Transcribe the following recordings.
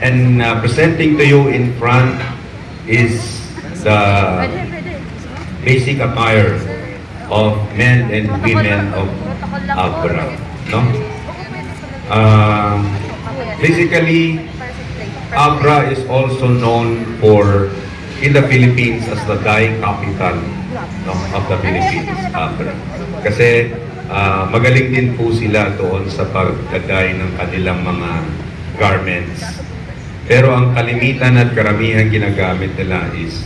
And presenting to you in front is the basic attire of men and women of Abra. No? Basically, Abra is also known in the Philippines as the dye capital, no, of the Philippines, Abra. Kasi magaling din po sila doon sa pagdadye ng kanilang mga garments. Pero ang kalimitan at karamihan ginagamit nila is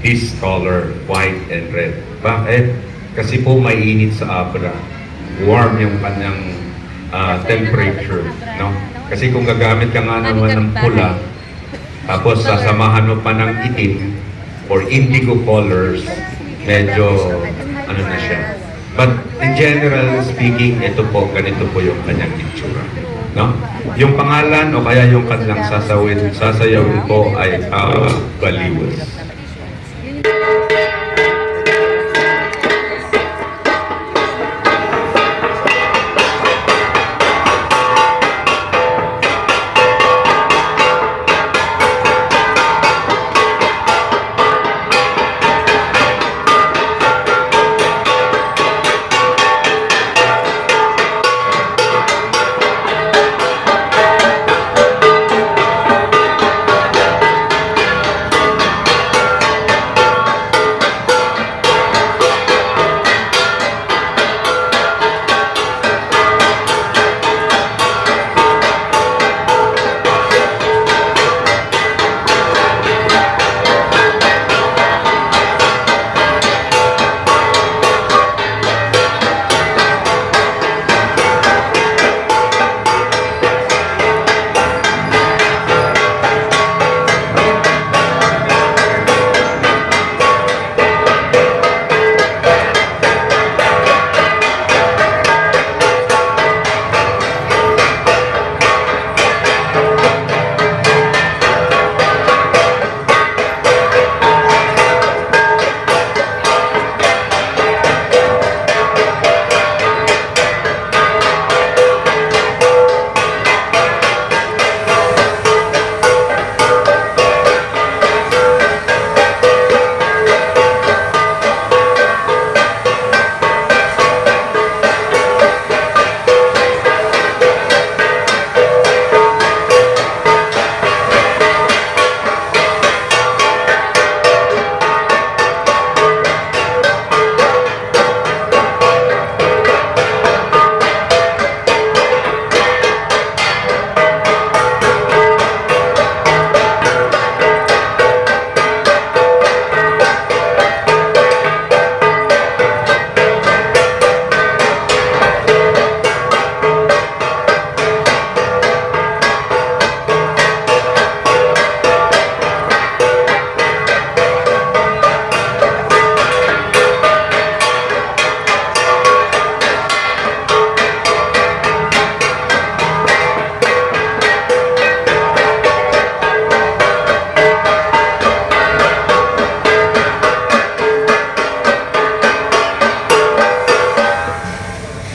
this color, white and red. Bakit? Kasi po mainit sa Abra. Warm yung kanyang temperature, no? Kasi kung gagamit ka nga naman ng pula, tapos sasamahan mo pa ng itim or indigo colors, medyo ano na siya. But in general speaking, ito po, ganito po yung kanyang itsura, no? Yung pangalan o kaya yung kanilang sasayawin po ay Baliwas.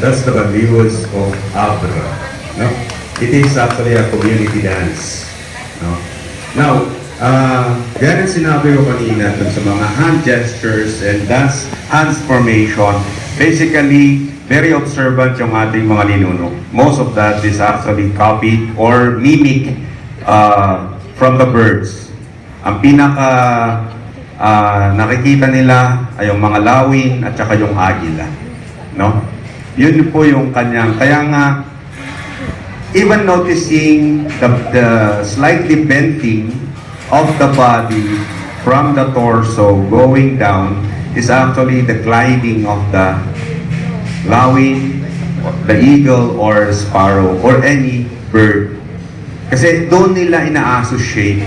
That's the Baliwas of Abra. No? It is actually a community dance. No? Now, yan ang sinabi ko kanina sa mga hand gestures and dance hands formation. Basically, very observant yung ating mga ninuno. Most of that is actually copied or mimic from the birds. Ang pinaka nakikita nila ay yung mga lawin at saka yung agila. No? Yun po yung kanyang, kaya nga, even noticing the slightly bending of the body from the torso going down is actually the gliding of the lawin, the eagle or sparrow or any bird. Kasi doon nila ina-associate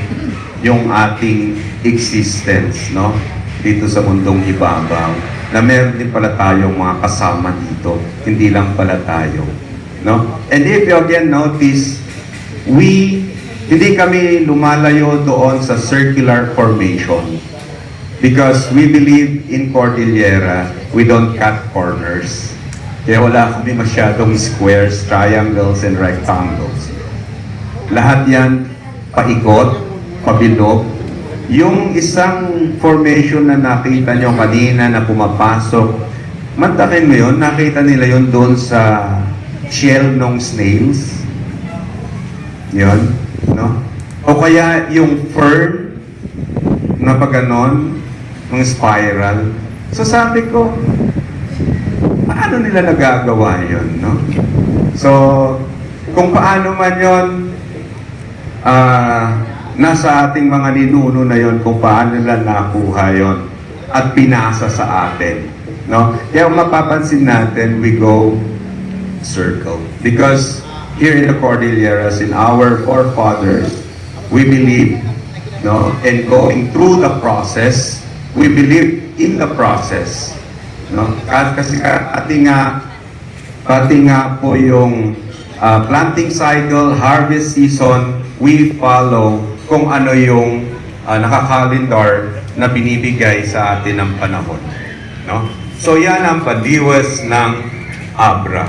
yung ating existence, no? Dito sa mundong ibabaw, na meron din pala tayong mga kasama dito, hindi lang pala tayo, no? And if you again notice, hindi kami lumalayo doon sa circular formation because we believe in Cordillera, we don't cut corners. Kaya wala kami masyadong squares, triangles, and rectangles. Lahat yan paikot, pabilog. Yung isang formation na nakita nyo kanina na pumapasok, mantakin mo yun, nakita nila yun doon sa shell ng snails. Yun, no? O kaya yung fern na pagganon, ng spiral. So sabi ko, paano nila nagagawa yun, no? So, kung paano man yun, nasa ating mga ninuno na yon kung paano nila nakuha yon at pinasa sa atin, no? Kaya kung mapapansin natin, we go circle. Because here in the Cordilleras, in our forefathers, we believe, no? And going through the process, we believe in the process, no? Kasi pati nga po yung planting cycle, harvest season, we follow kung ano yung nakakalendar na binibigay sa atin ng panahon, no? So yan ang padiwas ng Abra.